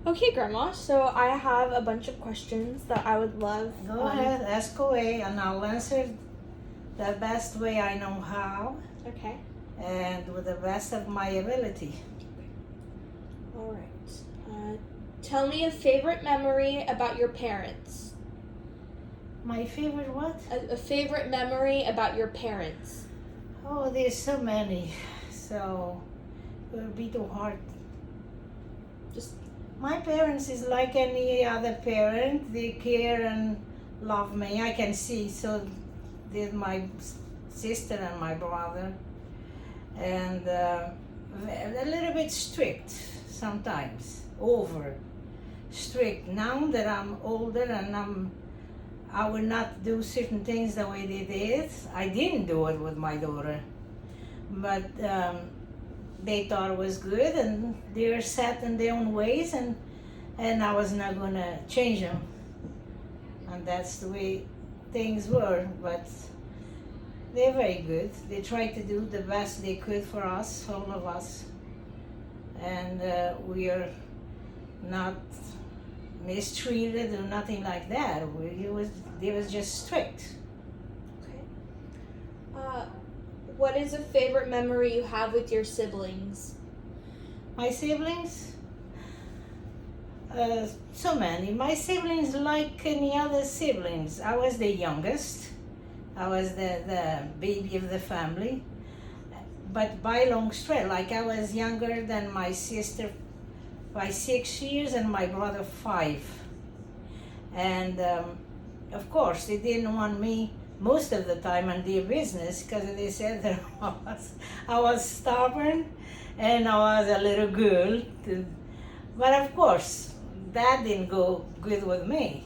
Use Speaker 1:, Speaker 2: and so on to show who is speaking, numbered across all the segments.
Speaker 1: Okay, Grandma, so I have a bunch of questions that I would love.
Speaker 2: Go ahead, ask away, and I'll answer the best way I know how
Speaker 1: Okay.
Speaker 2: and with the best of my ability.
Speaker 1: All right. Tell me a favorite memory about your parents.
Speaker 2: My favorite what?
Speaker 1: A favorite memory about your parents.
Speaker 2: Oh, there's so many. So it will be too hard.
Speaker 1: Just
Speaker 2: My parents is like any other parent. They care and love me. I can see. So there's my sister and my brother, and a little bit strict sometimes, over strict. Now that I'm older and I would not do certain things the way they did. I didn't do it with my daughter, but they thought it was good, and they're set in their own ways, and I was not gonna change them, and that's the way things were. But they're very good. They tried to do the best they could for us, all of us, and we are not mistreated or nothing like that. They was just strict.
Speaker 1: okay. What is a favorite memory you have with your siblings?
Speaker 2: My siblings, so many. My siblings, like any other siblings, I was the youngest. I was the baby of the family. But by a long stretch, like I was younger than my sister by 6 years and my brother 5. And of course, they didn't want me most of the time in their business because they said that I was stubborn and I was a little girl. But of course, that didn't go good with me.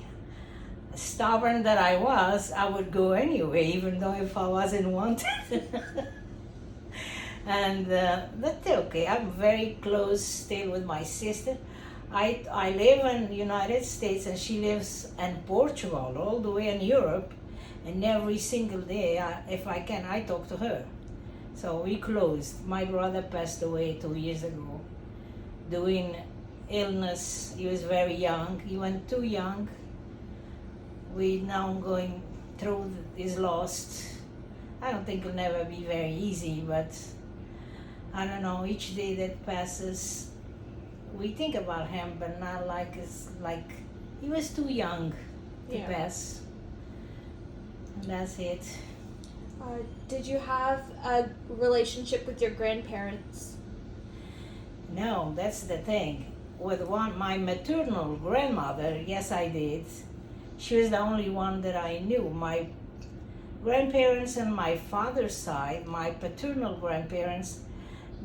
Speaker 2: Stubborn that I was, I would go anyway, even though if I wasn't wanted. And that's okay. I'm very close still with my sister. I live in the United States and she lives in Portugal, all the way in Europe. And every single day, if I can, I talk to her. So we closed. My brother passed away 2 years ago, doing illness. He was very young. He went too young. We now going through this lost. I don't think it'll never be very easy, but I don't know. Each day that passes, we think about him, but not like it's like he was too young to pass. And that's it.
Speaker 1: Did you have a relationship with your grandparents?
Speaker 2: No, that's the thing. With my maternal grandmother, yes, I did. She was the only one that I knew. My grandparents on my father's side, my paternal grandparents,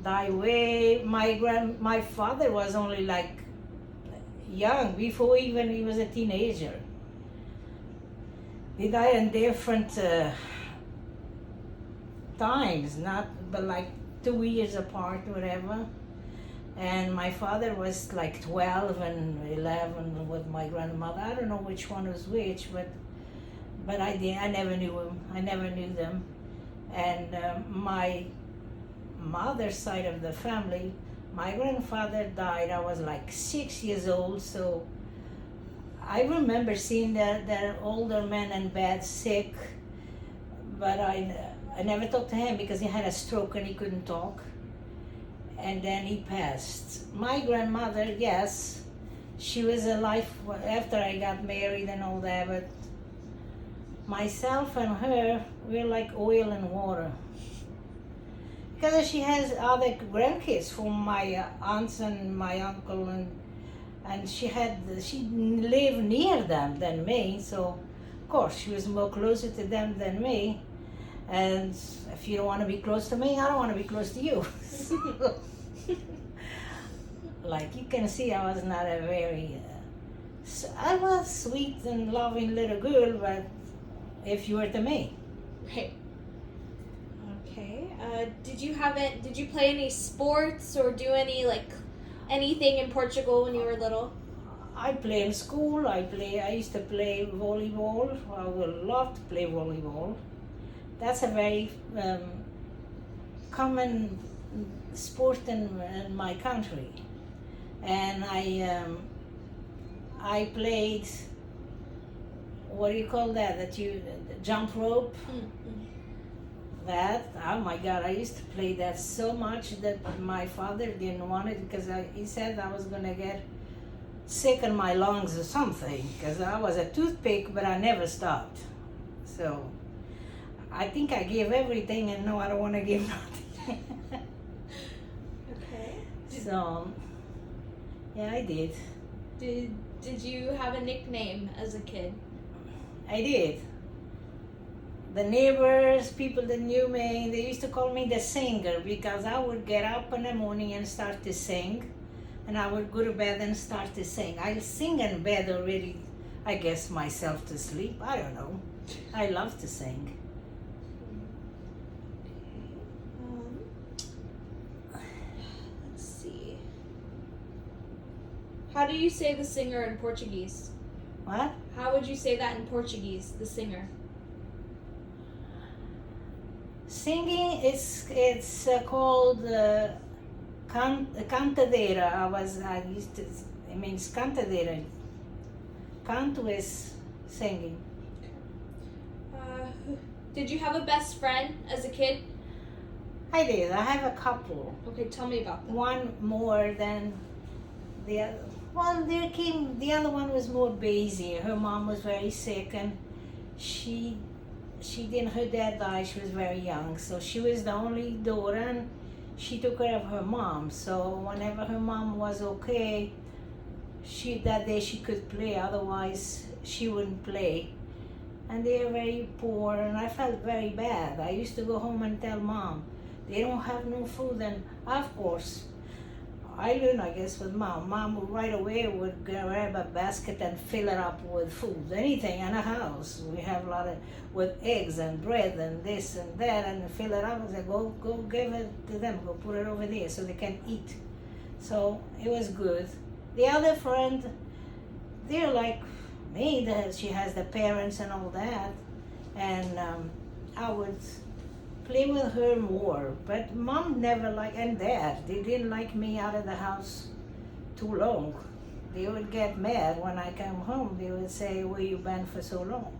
Speaker 2: died way. My father was only like young before even he was a teenager. They died in different times, not but like 2 years apart, whatever. And my father was like 12 and 11 with my grandmother. I don't know which one was which, but I never knew him. I never knew them. And my mother's side of the family, my grandfather died. I was like 6 years old, so I remember seeing that older man in bed, sick, but I never talked to him because he had a stroke and he couldn't talk. And then he passed. My grandmother, yes, she was alive after I got married and all that, but myself and her, we're like oil and water. Because she has other grandkids from my aunts and my uncle, and she lived near them than me, so of course she was more closer to them than me. And if you don't want to be close to me, I don't want to be close to you. Like you can see, I was not a very I was sweet and loving little girl, but if you were to me.
Speaker 1: Right. Okay. Did you play any sports or do anything in Portugal when you were little?
Speaker 2: I play in school. I used to play volleyball. I would love to play volleyball. That's a very common sport in my country. And I played, what do you call that? That you jump rope. That, oh my God, I used to play that so much that my father didn't want it because he said I was gonna get sick in my lungs or something because I was a toothpick, but I never stopped. So I think I gave everything, and no, I don't want to give nothing.
Speaker 1: Okay.
Speaker 2: So yeah, I did.
Speaker 1: Did you have a nickname as a kid?
Speaker 2: I did. The neighbors, people that knew me, they used to call me the singer because I would get up in the morning and start to sing, and I would go to bed and start to sing. I'll sing in bed already, I guess, myself to sleep. I don't know. I love to sing.
Speaker 1: Let's see. How do you say the singer in Portuguese?
Speaker 2: What?
Speaker 1: How would you say that in Portuguese, the singer?
Speaker 2: Singing, it's called cantadeira. It means cantadeira. Canto is singing.
Speaker 1: Did you have a best friend as a kid?
Speaker 2: I did. I have a couple.
Speaker 1: Okay, tell me about them.
Speaker 2: One more than the other. Well, the other one was more busy. Her mom was very sick, and her dad died. She was very young, so she was the only daughter, and she took care of her mom. So whenever her mom was okay, that day she could play. Otherwise, she wouldn't play. And they are very poor, and I felt very bad. I used to go home and tell mom, they don't have no food, and of course, I learned, I guess, with mom. Mom right away would grab a basket and fill it up with food, anything in the house. We have a lot of, with eggs and bread and this and that, and fill it up and say, go give it to them, go put it over there so they can eat. So it was good. The other friend, they're like me, she has the parents and all that, and I would play with her more, but mom never liked, and dad, they didn't like me out of the house too long. They would get mad when I come home. They would say, where you been for so long?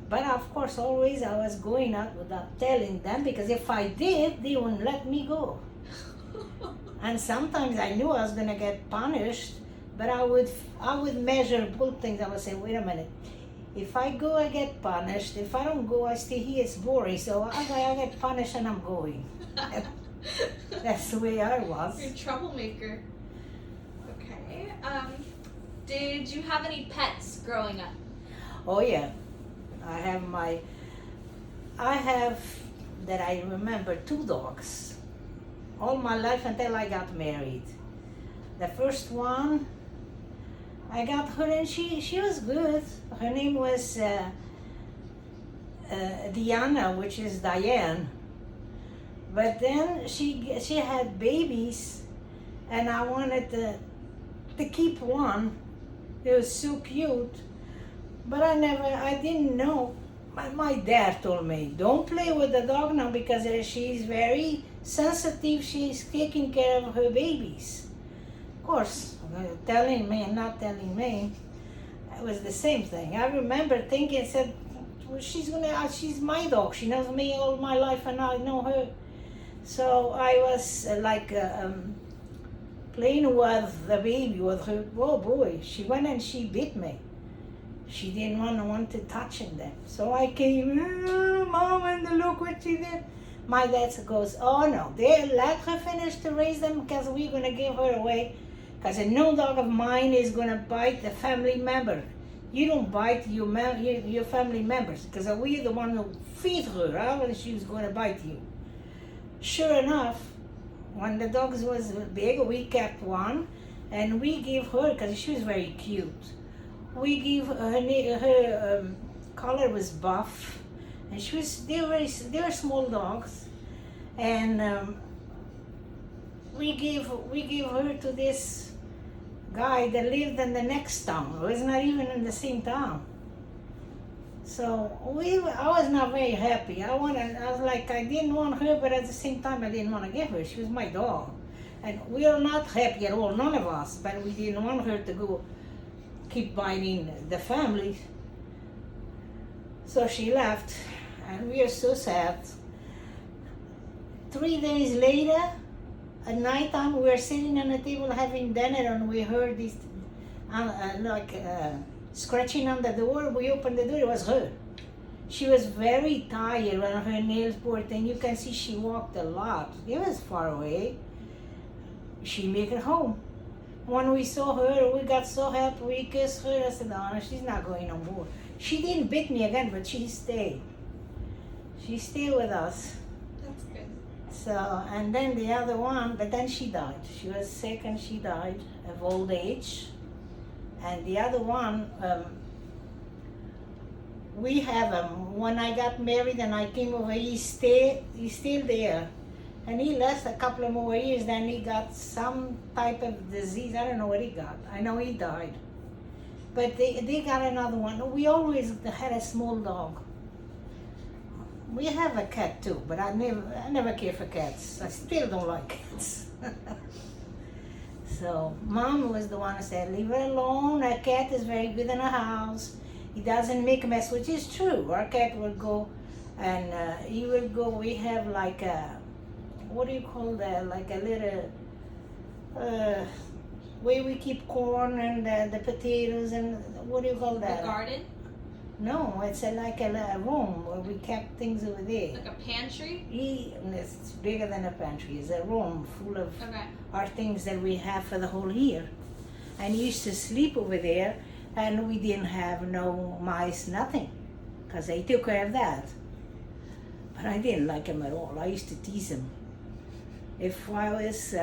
Speaker 2: But of course, always I was going out without telling them, because if I did, they wouldn't let me go. And sometimes I knew I was gonna get punished, but I would measure both things. I would say, wait a minute, if I go, I get punished. If I don't go, I stay here, it's boring. So I get punished and I'm going. That's the way I was.
Speaker 1: You're a troublemaker. Okay. Did you have any pets growing up?
Speaker 2: Oh yeah. I have, that I remember, 2 dogs. All my life until I got married. The first one, I got her, and she was good. Her name was Diana, which is Diane. But then she had babies, and I wanted to keep one. It was so cute. But I didn't know. My dad told me, don't play with the dog now because she's very sensitive. She's taking care of her babies. Of course, telling me and not telling me, it was the same thing. I remember thinking, said, well, she's my dog. She knows me all my life and I know her. So I was playing with the baby, with her. Oh boy, she went and she bit me. She didn't want to touching them. So I came, Mom, and look what she did. My dad goes, oh no, they let her finish to raise them because we're going to give her away. Because no dog of mine is going to bite the family member. You don't bite your family members because we're the one who feed her. How she was going to bite you? Sure enough, when the dogs was big, we kept one, and we gave her, because she was very cute, we gave her color was buff, and they were small dogs, and we gave her to this guy that lived in the next town. It was not even in the same town. So I was not very happy. I was like, I didn't want her, but at the same time I didn't want to give her. She was my dog. And we are not happy at all, none of us, but we didn't want her to go keep biting the family. So she left, and we are so sad. 3 days later, at night time, we were sitting on the table having dinner, and we heard this scratching on the door. We opened the door, it was her. She was very tired on her nails, poor thing. You can see she walked a lot. It was far away. She made it home. When we saw her, we got so happy. We kissed her. I said, "Oh, she's not going no more." She didn't bite me again, but she stayed. She stayed with us.
Speaker 1: That's good.
Speaker 2: So, and then the other one, but then she died. She was sick and she died of old age. And the other one, we have him. When I got married and I came over, he's still there. And he lasted a couple of more years, then he got some type of disease. I don't know what he got. I know he died. But they got another one. We always had a small dog. We have a cat too, but I never care for cats. I still don't like cats. So Mom was the one who said, "Leave her alone. A cat is very good in a house. He doesn't make a mess," which is true. Our cat will go and he will go. We have like a, what do you call that? Like a little where we keep corn and the potatoes and what do you call that?
Speaker 1: A garden?
Speaker 2: No, it's like a room where we kept things over there.
Speaker 1: Like a pantry?
Speaker 2: It's bigger than a pantry. It's a room full of
Speaker 1: Okay.
Speaker 2: our things that we have for the whole year. And he used to sleep over there, and we didn't have no mice, nothing, because they took care of that. But I didn't like him at all. I used to tease him. If I was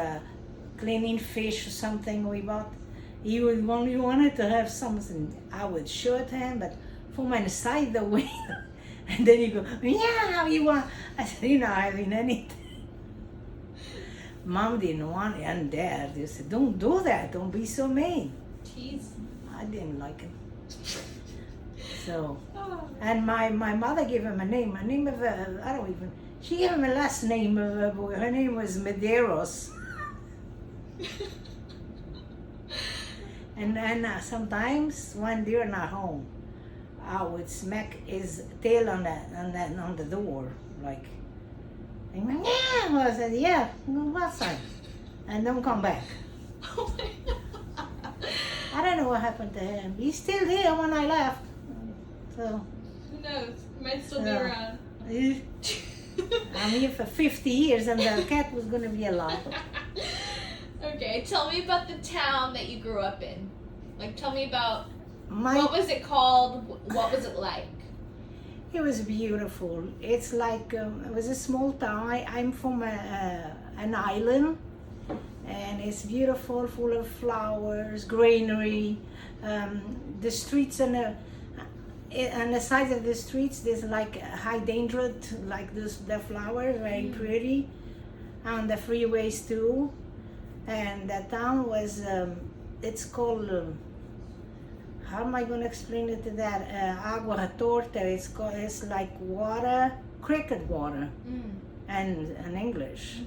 Speaker 2: cleaning fish or something we bought, he would only wanted to have something. I would show it to him, but from inside the window, and then he go, "Yeah, you want?" I said, "You're not having anything." Mom didn't want it, and Dad, they said, "Don't do that. Don't be so mean."
Speaker 1: Jeez.
Speaker 2: I didn't like him. So,
Speaker 1: Oh.
Speaker 2: and my mother gave him a name. A name of I don't even. She gave him a last name of a boy. Her name was Medeiros. And then sometimes when they're not home, I would smack his tail on the door, like, and he went, "Yeah." I said, "Yeah, go outside, and don't come back."
Speaker 1: Oh my God.
Speaker 2: I don't know what happened to him. He's still here when I left, so
Speaker 1: Who knows? He might still be
Speaker 2: Yeah.
Speaker 1: around.
Speaker 2: I'm here for 50 years, and the cat was gonna be alive.
Speaker 1: Okay, tell me about the town that you grew up in. Like, tell me about
Speaker 2: My
Speaker 1: what was it called? What was it like?
Speaker 2: It was beautiful. It's like it was a small town. I'm from an island, and it's beautiful, full of flowers, greenery. The streets on the sides of the streets, there's like hydrangea, like the flowers, very pretty. On the freeways too, and the town was. It's called. How am I going to explain it to that? Agua torta. It's like water, cricket water, and in English.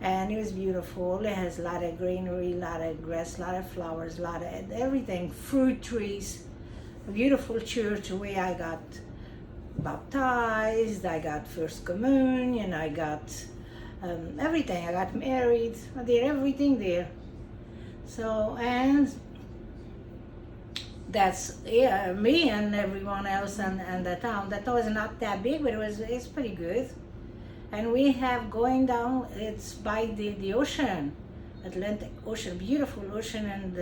Speaker 2: And it was beautiful. It has a lot of greenery, a lot of grass, a lot of flowers, a lot of everything, fruit trees. A beautiful church where I got baptized, I got first communion, I got everything. I got married. I did everything there. So, and that's me and everyone else and the town. The town is not that big, but it's pretty good. And we have going down. It's by the ocean, Atlantic Ocean, beautiful ocean, and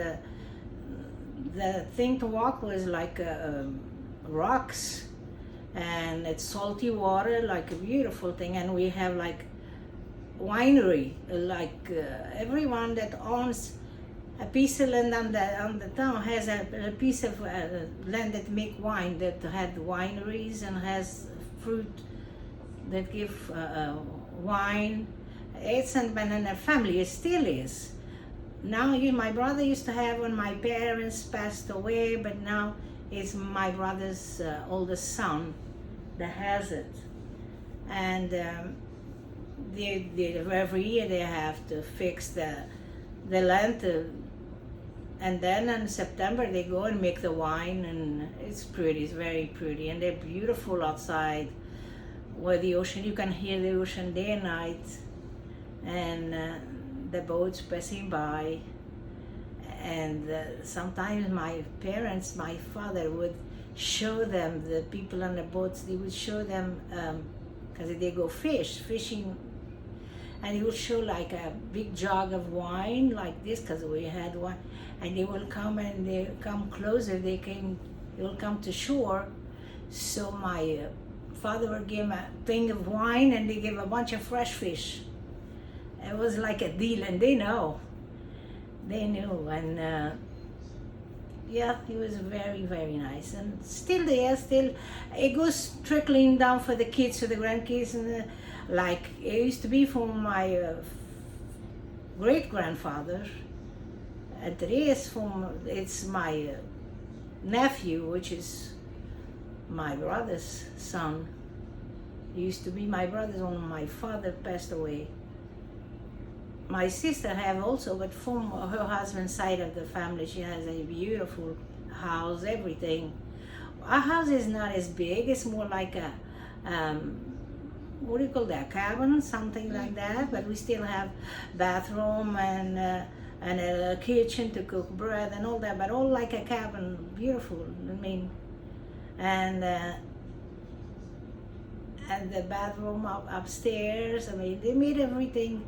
Speaker 2: the thing to walk was like rocks, and it's salty water, like a beautiful thing. And we have like winery, like everyone that owns a piece of land on the town has a piece of land that make wine, that had wineries and has fruit that give wine. It's been in a family, it still is. Now my brother used to have when my parents passed away, but now it's my brother's oldest son that has it. And every year they have to fix the land and then in September they go and make the wine, and it's pretty. It's very pretty, and they're beautiful outside. Where the ocean, you can hear the ocean day and night, and the boats passing by. And sometimes my parents, my father would show them the people on the boats. They would show them because they go fishing, and he would show like a big jug of wine like this, because we had one, and they will come and they come closer. They will come to shore. So my father would give them a thing of wine, and they give a bunch of fresh fish. It was like a deal, and they knew, and yeah, he was very, very nice, and still there, still it goes trickling down for the kids, for the grandkids, and like it used to be from my great grandfather, and today it's my nephew, which is my brother's son. He used to be my brother's when my father passed away. My sister have also, but from her husband's side of the family, she has a beautiful house, everything. Our house is not as big, it's more like a, what do you call that, cabin, something like that, but we still have bathroom and a kitchen to cook bread and all that, but all like a cabin, beautiful, I mean, and the bathroom upstairs, I mean, they made everything.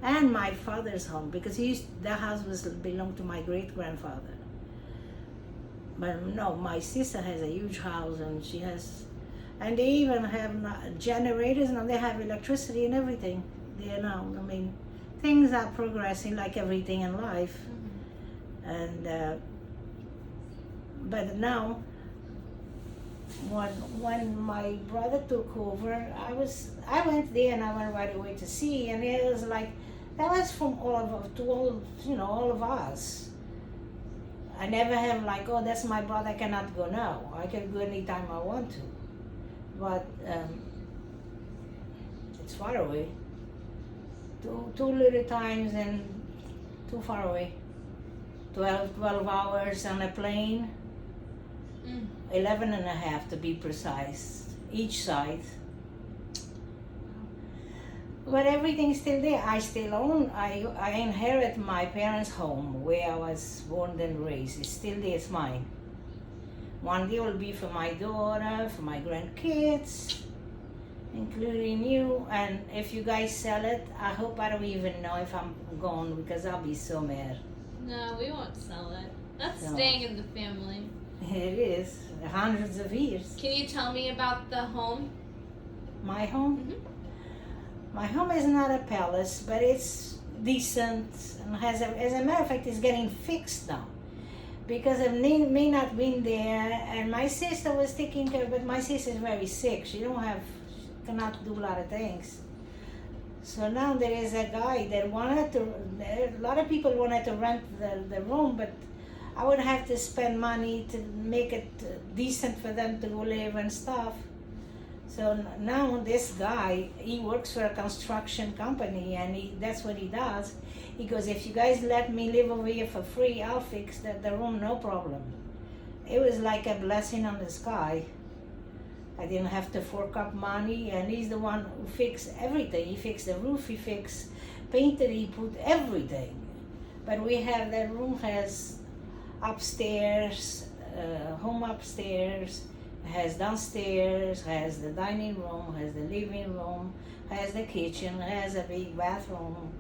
Speaker 2: And my father's home, because the house belonged to my great grandfather. But no, my sister has a huge house, and and they even have generators, and they have electricity and everything there now. I mean, things are progressing like everything in life. Mm-hmm. And but now, when my brother took over, I went there, and I went right away to see, and it was like, that was from all of us. I never have like, oh, that's my brother, I cannot go now. I can go anytime I want to. But it's far away. Two little times and too far away. 12 hours on a plane. 11 and a half to be precise, each side. But everything's still there. I still own, I inherit my parents' home where I was born and raised. It's still there, it's mine. One day will be for my daughter, for my grandkids, including you. And if you guys sell it, I hope I don't even know if I'm gone, because I'll be so mad.
Speaker 1: No, we won't sell it. That's staying in the family.
Speaker 2: It is, hundreds of years.
Speaker 1: Can you tell me about the home?
Speaker 2: My home? Mm-hmm. My home is not a palace, but it's decent, and as a matter of fact, it's getting fixed now. Because I may not been there, and my sister was taking care, but my sister is very sick. She cannot do a lot of things. So now there is a guy that a lot of people wanted to rent the room, but I would have to spend money to make it decent for them to go live and stuff. So now this guy, he works for a construction company, and that's what he does. He goes, if you guys let me live over here for free, I'll fix the room, no problem. It was like a blessing on the sky. I didn't have to fork up money, and he's the one who fixed everything. He fixed the roof, he painted, he put everything. But the room has upstairs, home upstairs, has downstairs, has the dining room, has the living room, has the kitchen, has a big bathroom,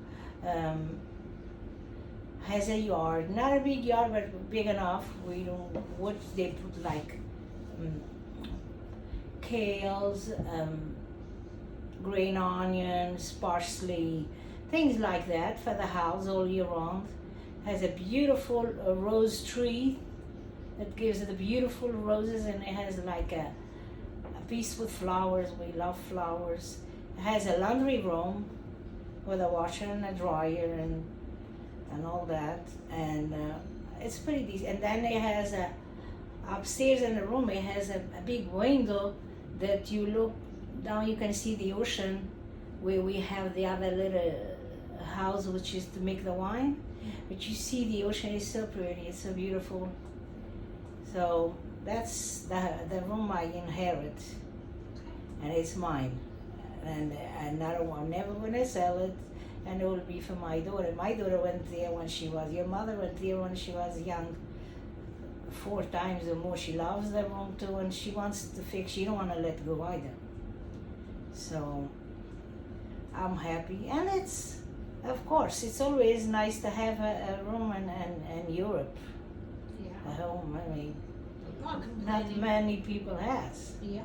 Speaker 2: has a yard, not a big yard, but big enough. They put like kales, green onions, parsley, things like that for the house all year round. Has a beautiful rose tree that gives the beautiful roses, and it has like a piece with flowers. We love flowers. It has a laundry room with a washer and a dryer and all that, and it's pretty decent. And then it has upstairs in the room, it has a big window that you look down, you can see the ocean, where we have the other little house which is to make the wine. But you see, the ocean is so pretty, it's so beautiful. So that's the room I inherit, and it's mine. And I'm never gonna sell it, and it will be for my daughter. My daughter went there when she was, your mother went there when she was young, 4 times or more. She loves the room too, and she wants to fix, she don't wanna let go either. So I'm happy, and it's, of course, it's always nice to have a room in Europe,
Speaker 1: Yeah.
Speaker 2: a home. I mean,
Speaker 1: Not
Speaker 2: not
Speaker 1: complaining.
Speaker 2: many people has.
Speaker 1: Yeah.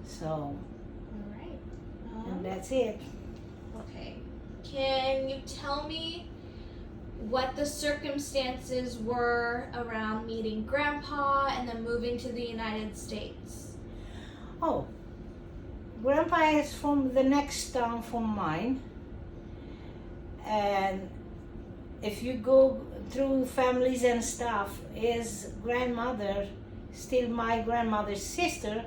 Speaker 2: So,
Speaker 1: All right.
Speaker 2: and that's it.
Speaker 1: Okay. Can you tell me what the circumstances were around meeting Grandpa and then moving to the United States?
Speaker 2: Oh, Grandpa is from the next town from mine, and if you go through families and stuff, his grandmother, still my grandmother's sister,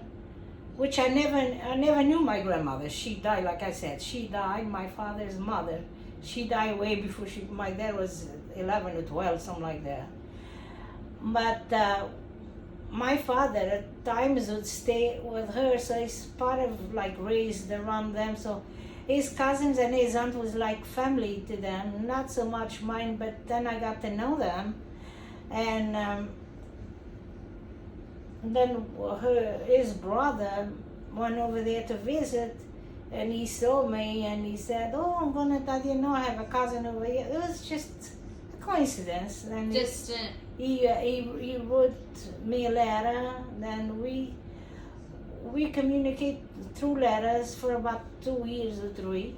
Speaker 2: which I never knew my grandmother. She died, like I said, she died, my father's mother. She died way before my dad was 11 or 12, something like that. But my father at times would stay with her, so he's part of like raised around them. So his cousins and his aunt was like family to them, not so much mine, but then I got to know them. And then his brother went over there to visit, and he saw me and he said, "Oh, I didn't know I have a cousin over here." It was just a coincidence. And
Speaker 1: Distant.
Speaker 2: he wrote me a letter, then we communicate through letters for about 2 years or 3.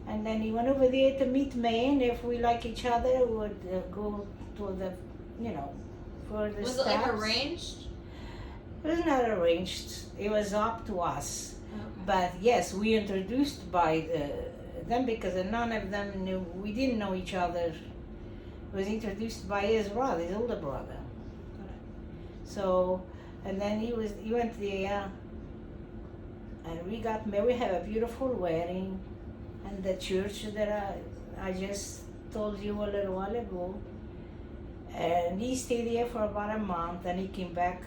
Speaker 2: And then he went over there to meet me, and if we like each other, we would go to the, further
Speaker 1: Was
Speaker 2: steps.
Speaker 1: it like arranged?
Speaker 2: It was not arranged. It was up to us.
Speaker 1: Okay.
Speaker 2: But yes, we introduced by them, because none of them knew. We didn't know each other. It was introduced by his brother, his older brother. So, and then he went there, and we got married. We had a beautiful wedding, and the church that I just told you a little while ago. And he stayed there for about a month, and he came back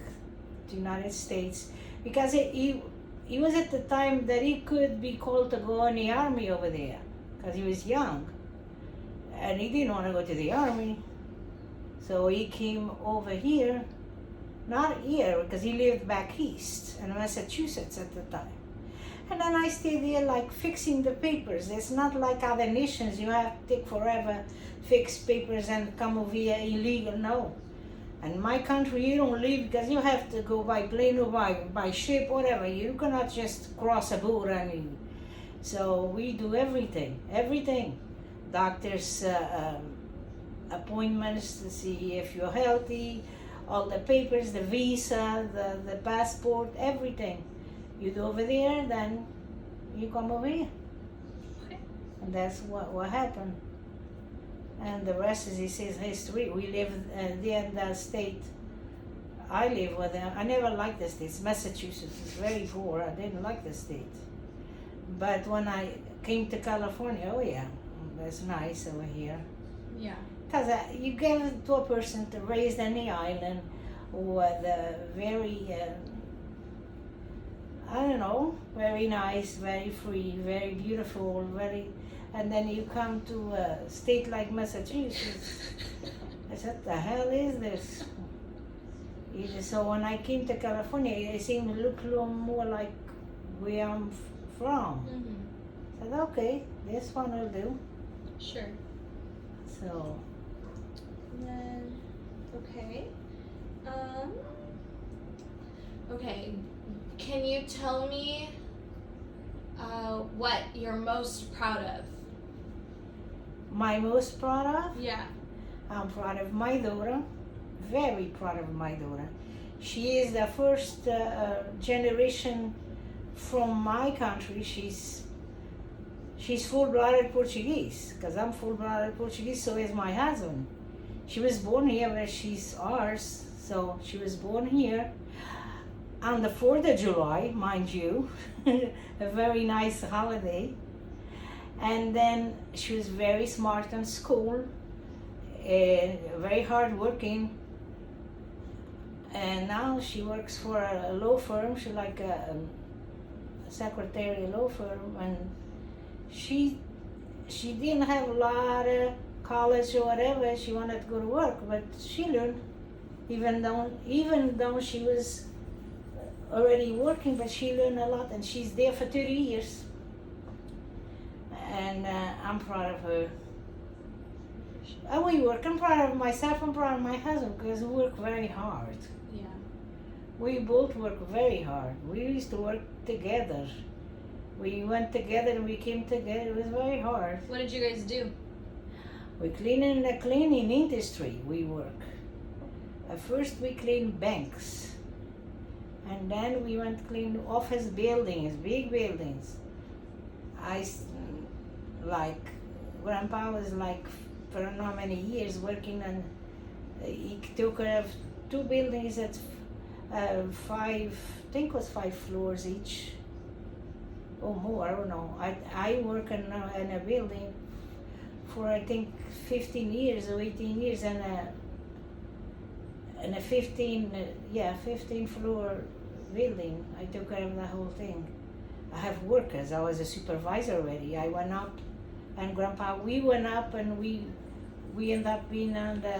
Speaker 2: to the United States, because he was at the time that he could be called to go in the army over there, because he was young, and he didn't want to go to the army. So he came over here, not here, because he lived back east in Massachusetts at the time. And then I stayed there like fixing the papers. It's not like other nations, you have to take forever, fix papers and come over here illegal. No. In my country, you don't leave, because you have to go by plane or by ship, whatever. You cannot just cross a border. So we do everything. Doctors' appointments to see if you're healthy, all the papers, the visa, the passport, everything. You do over there, then you come over here.
Speaker 1: Okay.
Speaker 2: And that's what happened. And the rest is history. We live there in that state. I live with them. I never liked the state. Massachusetts is very poor. I didn't like the state. But when I came to California, oh yeah, that's nice over here.
Speaker 1: Yeah.
Speaker 2: Because you give it to a person to raised on the island with very, I don't know, very nice, very free, very beautiful, and then you come to a state like Massachusetts. I said, "What the hell is this?" So when I came to California, it seemed to look a little more like where I'm from.
Speaker 1: Mm-hmm.
Speaker 2: I said, "Okay, this one will do."
Speaker 1: Sure.
Speaker 2: So.
Speaker 1: And then, okay. Okay. Can you tell me what you're most proud of?
Speaker 2: My most proud of?
Speaker 1: Yeah.
Speaker 2: I'm proud of my daughter, very proud of my daughter. She is the first generation from my country. She's full-blooded Portuguese, because I'm full-blooded Portuguese, so is my husband. She was born here, where she's ours, so she was born here on the 4th of July, mind you, a very nice holiday. And then she was very smart in school, very hard working. And now she works for a law firm. She's like a secretary law firm, and she didn't have a lot of college or whatever. She wanted to go to work, but she learned, even though she was already working, but she learned a lot, and she's there for 30 years. And I'm proud of her. And we work. I'm proud of myself. I'm proud of my husband, because we work very hard.
Speaker 1: Yeah.
Speaker 2: We both work very hard. We used to work together. We went together and we came together. It was very hard.
Speaker 1: What did you guys do?
Speaker 2: We clean in the cleaning industry. We work. At first we cleaned banks, and then we went to clean office buildings, big buildings. Like Grandpa was like for I don't know how many years working on. He took care of 2 buildings at 5, I think it was 5 floors each, or more. I don't know. I work in a building for I think 15 years or 18 years, and a 15 floor building. I took care of the whole thing. I have workers. I was a supervisor already. I went up, and Grandpa, we went up, and we ended up being on the.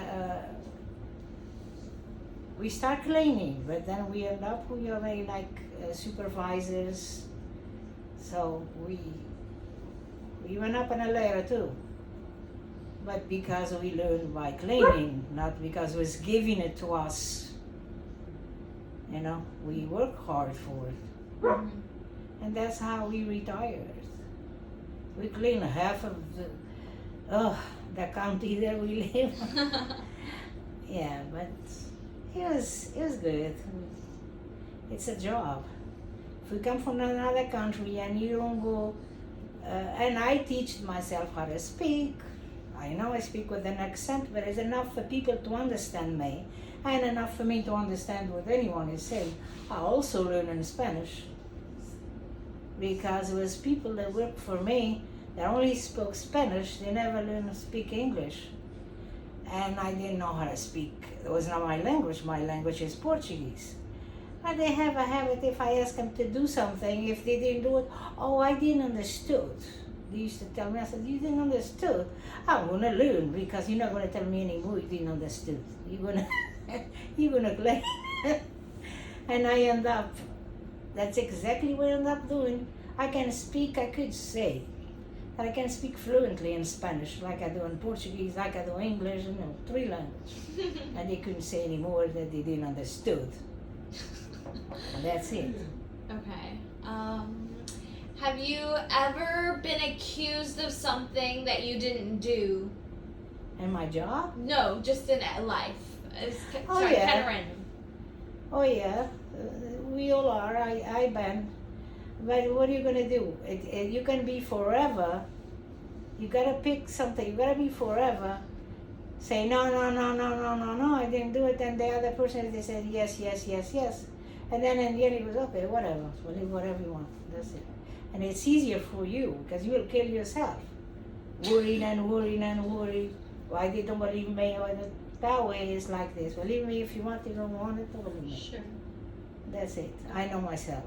Speaker 2: We start cleaning, but then we end up we already like supervisors. So we went up on a ladder too. But because we learned by cleaning, not because it was giving it to us. You know, we work hard for it.
Speaker 1: Mm-hmm.
Speaker 2: And that's how we retired. We clean half of the county that we live. Yeah, but it was good. It's a job. If we come from another country and you don't go, and I teach myself how to speak. I know I speak with an accent, but it's enough for people to understand me, and enough for me to understand what anyone is saying. I also learn in Spanish, because it was people that worked for me that only spoke Spanish. They never learned to speak English, and I didn't know how to speak. It was not my language. My language is Portuguese. And they have a habit, if I ask them to do something, if they didn't do it, oh, I didn't understood. They used to tell me, I said, you didn't understood. I'm gonna learn, because you're not gonna tell me anymore you didn't understood. You're gonna play. And I end up, that's exactly what I end up doing. I can speak, I could say, that I can speak fluently in Spanish, like I do in Portuguese, like I do English, 3 languages. And they couldn't say anymore that they didn't understood. And that's it.
Speaker 1: Okay. Have you ever been accused of something that you didn't do?
Speaker 2: And my job?
Speaker 1: No, just in life.
Speaker 2: Oh,
Speaker 1: Sorry,
Speaker 2: yeah.
Speaker 1: kind of random.
Speaker 2: Oh yeah, we all are. I been. But what are you gonna do? You can be forever. You gotta pick something. You gotta be forever. Say no, I didn't do it. And the other person, they said yes. And then in the end, it goes okay, whatever. So live whatever you want. That's it. And it's easier for you, because you will kill yourself. Worried. Why they don't believe me? That way is like this. Believe me if you want. You don't want it, believe me.
Speaker 1: Sure.
Speaker 2: That's it. I know myself.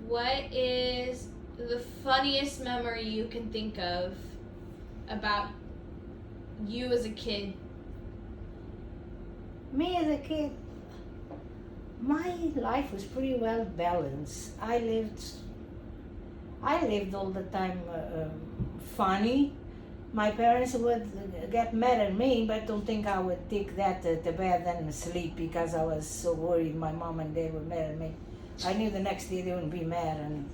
Speaker 1: What is the funniest memory you can think of about you as a kid?
Speaker 2: Me as a kid, my life was pretty well balanced. I lived all the time funny. My parents would get mad at me, but don't think I would take that to bed and sleep, because I was so worried my mom and dad were mad at me. I knew the next day they wouldn't be mad,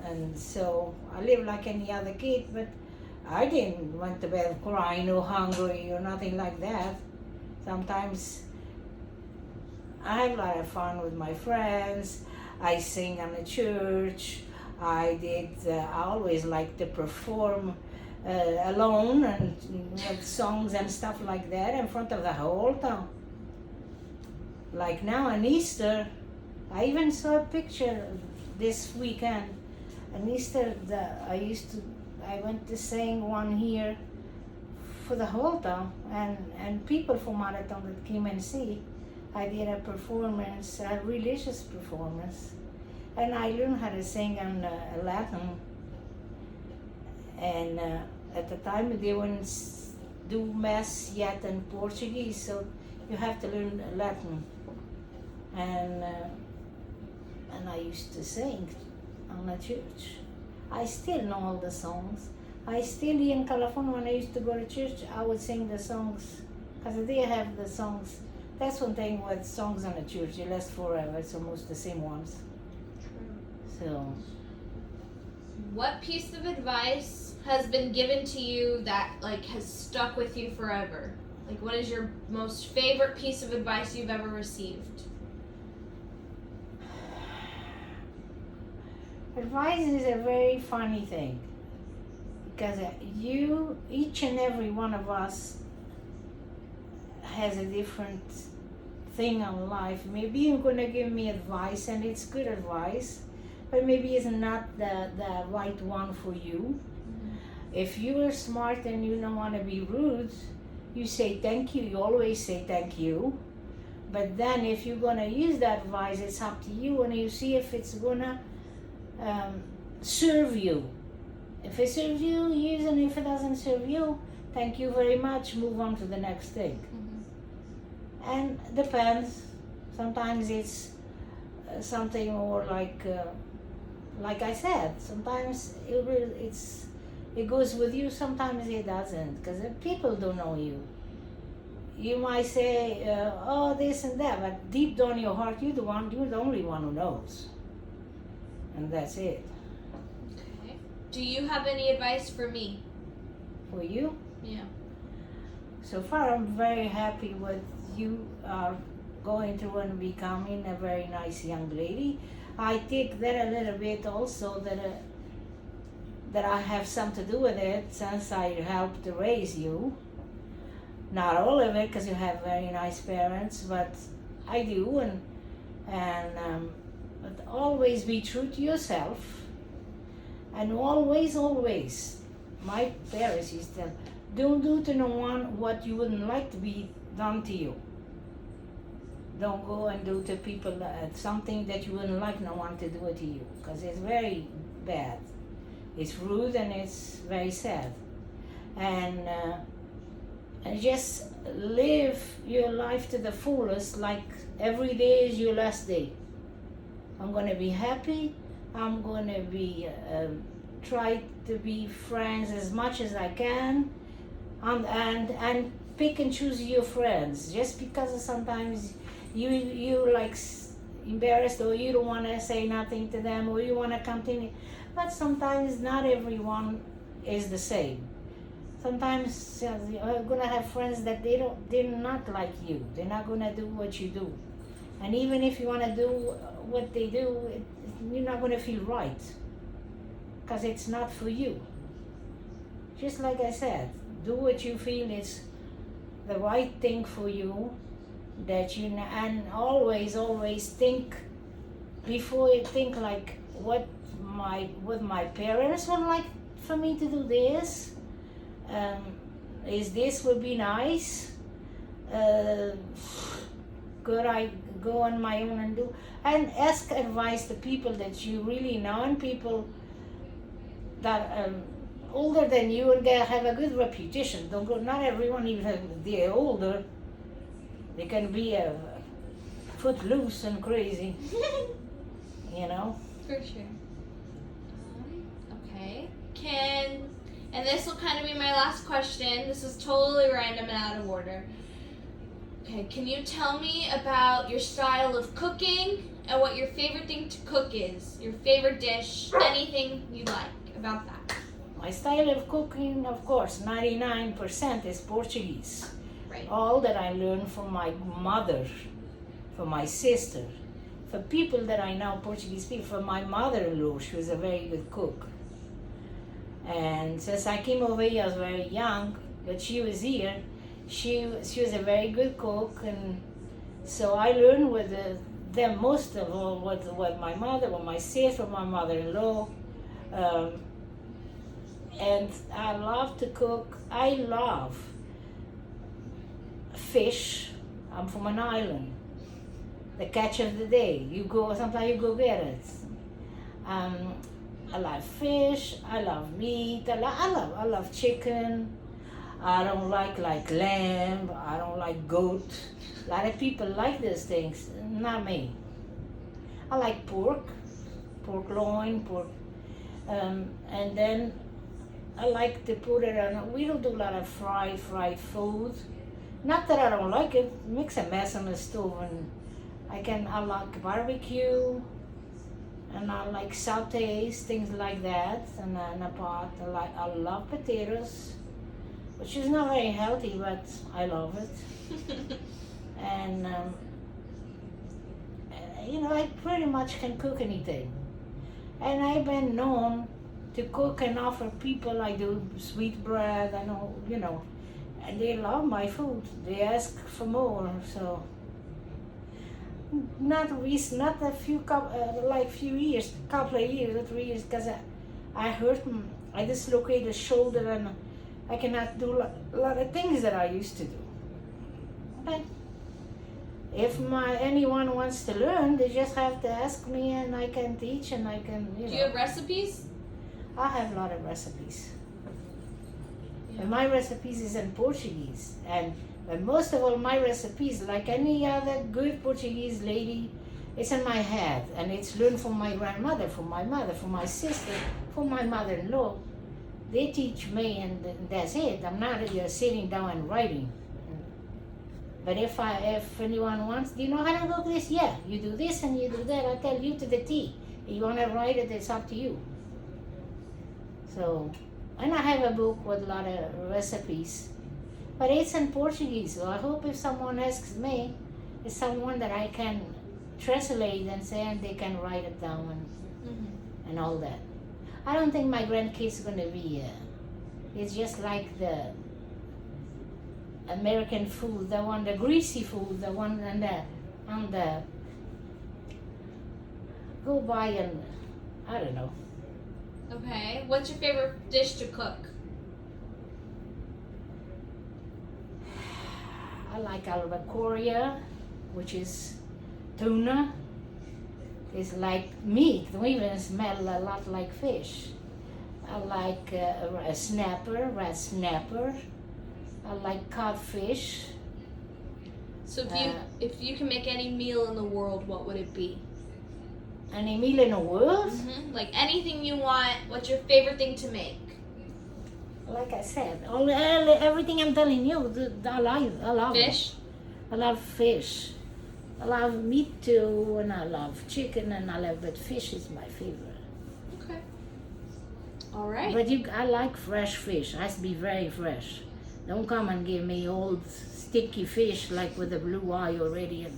Speaker 2: and so I lived like any other kid, but I didn't went to bed crying or hungry or nothing like that. Sometimes I have a lot of fun with my friends. I sing in the church. I always like to perform alone and with songs and stuff like that in front of the whole town. Like now on Easter, I even saw a picture this weekend. On Easter, I went to sing one here for the whole town, and people from out of town that came and see. I did a performance, a religious performance, and I learned how to sing in Latin. And at the time they wouldn't do mass yet in Portuguese, so you have to learn Latin. And I used to sing on the church. I still know all the songs. I still, in California, when I used to go to church, I would sing the songs, because they have the songs. That's one thing with songs in the church, they last forever. It's almost the same ones. So,
Speaker 1: what piece of advice has been given to you that like has stuck with you forever? Like, what is your most favorite piece of advice you've ever received?
Speaker 2: advice is a very funny thing, because each and every one of us has a different thing in life. Maybe you're gonna give me advice and it's good advice, but maybe it's not the right one for you. If you are smart and you don't want to be rude, you say thank you. You always say thank you. But then if you're gonna use that advice, it's up to you, and you see if it's gonna serve you. If it serves you, use, and if it doesn't serve you, thank you very much, move on to the next thing. And depends. Sometimes it's something more like I said, sometimes it goes with you, sometimes it doesn't, because people don't know you. You might say, oh, this and that, but deep down in your heart, you're the only one who knows. And that's it.
Speaker 1: Okay. Do you have any advice for me?
Speaker 2: For you?
Speaker 1: Yeah.
Speaker 2: So far, I'm very happy with you going through and becoming a very nice young lady. I take that a little bit also, that I have something to do with it, since I helped to raise you. Not all of it, because you have very nice parents, but I do, but always be true to yourself, and always, my parents used to tell, don't do to no one what you wouldn't like to be done to you. Don't go and do to people something that you wouldn't like no one to do it to you, because it's very bad. It's rude and it's very sad. And just live your life to the fullest, like every day is your last day. I'm going to be happy. I'm going to be try to be friends as much as I can, and pick and choose your friends. Just because sometimes you like embarrassed, or you don't want to say nothing to them, or you want to continue, but sometimes not everyone is the same. Sometimes you're gonna have friends that they're not like you. They're not gonna do what you do, and even if you want to do what they do, you're not gonna feel right, because it's not for you. Just like I said, do what you feel is the right thing for you. And always think before you think, like would my parents would like for me to do this. Is this would be nice? Could I go on my own and do? And ask advice to people that you really know, and people that older than you and have a good reputation. Don't go. Not everyone, even if they're older, they can be footloose and crazy. You know.
Speaker 1: For sure. Okay. And this will kind of be my last question. This is totally random and out of order. Okay, can you tell me about your style of cooking and what your favorite thing to cook is? Your favorite dish, anything you like about that.
Speaker 2: My style of cooking, of course, 99% is Portuguese.
Speaker 1: Right.
Speaker 2: All that I learned from my mother, from my sister, for people that I know, Portuguese people, from my mother-in-law. She was a very good cook. And since I came over here, I was very young, but she was here. She was a very good cook, and so I learned with them most of all what my mother, what my sister, my mother-in-law. And I love to cook. I love fish. I'm from an island. The catch of the day. Sometimes you go get it. I love fish. I love meat. I love chicken. I don't like lamb. I don't like goat. A lot of people like these things. Not me. I like pork loin, pork, and then I like to put it on. We don't do a lot of fried food. Not that I don't like it. Makes a mess on the stove, and I like barbecue, and I like sautés, things like that, and in a pot. I love potatoes, which is not very healthy, but I love it. And I pretty much can cook anything. And I've been known to cook and offer people. I do sweetbread. I know, and they love my food. They ask for more. So not a few few years, couple of years or 3 years, because I hurt. I dislocated the shoulder, and I cannot do a lot of things that I used to do. But if anyone wants to learn, they just have to ask me, and I can teach, and I can,
Speaker 1: Do you have recipes?
Speaker 2: I have a lot of recipes. And my recipes is in Portuguese, but most of all my recipes, like any other good Portuguese lady, it's in my head, and it's learned from my grandmother, from my mother, from my sister, from my mother-in-law. They teach me, and that's it. I'm not sitting down and writing. But if anyone wants, do you know how to cook this? Yeah, you do this and you do that. I tell you to the T. If you want to write it, it's up to you. So, and I have a book with a lot of recipes, but it's in Portuguese. So I hope if someone asks me, it's someone that I can translate and say, and they can write it down and all that. I don't think my grandkids are gonna be. It's just like the American food, the greasy food, the one on the go by and I don't know.
Speaker 1: Okay. What's your favorite dish to cook?
Speaker 2: I like albacoria, which is tuna. It's like meat. Don't even smell a lot like fish. I like a red snapper. I like codfish.
Speaker 1: So if you can make any meal in the world, what would it be?
Speaker 2: Any meal in the world?
Speaker 1: Like anything you want. What's your favorite thing to make?
Speaker 2: Like I said, everything I'm telling you, I love
Speaker 1: Fish?
Speaker 2: It. I love fish. I love meat too, and I love chicken, but fish is my favorite.
Speaker 1: Okay. All right.
Speaker 2: But I like fresh fish. It has to be very fresh. Don't come and give me old sticky fish like with the blue eye already and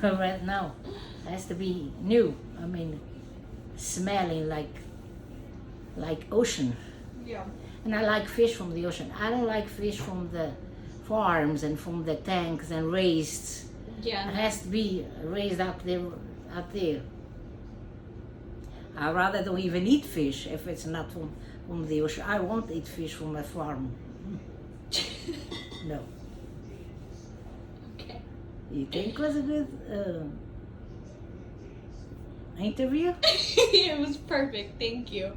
Speaker 2: right now. It has to be new. I mean, smelling like ocean.
Speaker 1: Yeah.
Speaker 2: And I like fish from the ocean. I don't like fish from the farms and from the tanks and raised.
Speaker 1: Yeah.
Speaker 2: It has to be raised up there. I rather don't even eat fish if it's not from the ocean. I won't eat fish from a farm. No.
Speaker 1: Okay.
Speaker 2: You think it was a good interview?
Speaker 1: It was perfect. Thank you.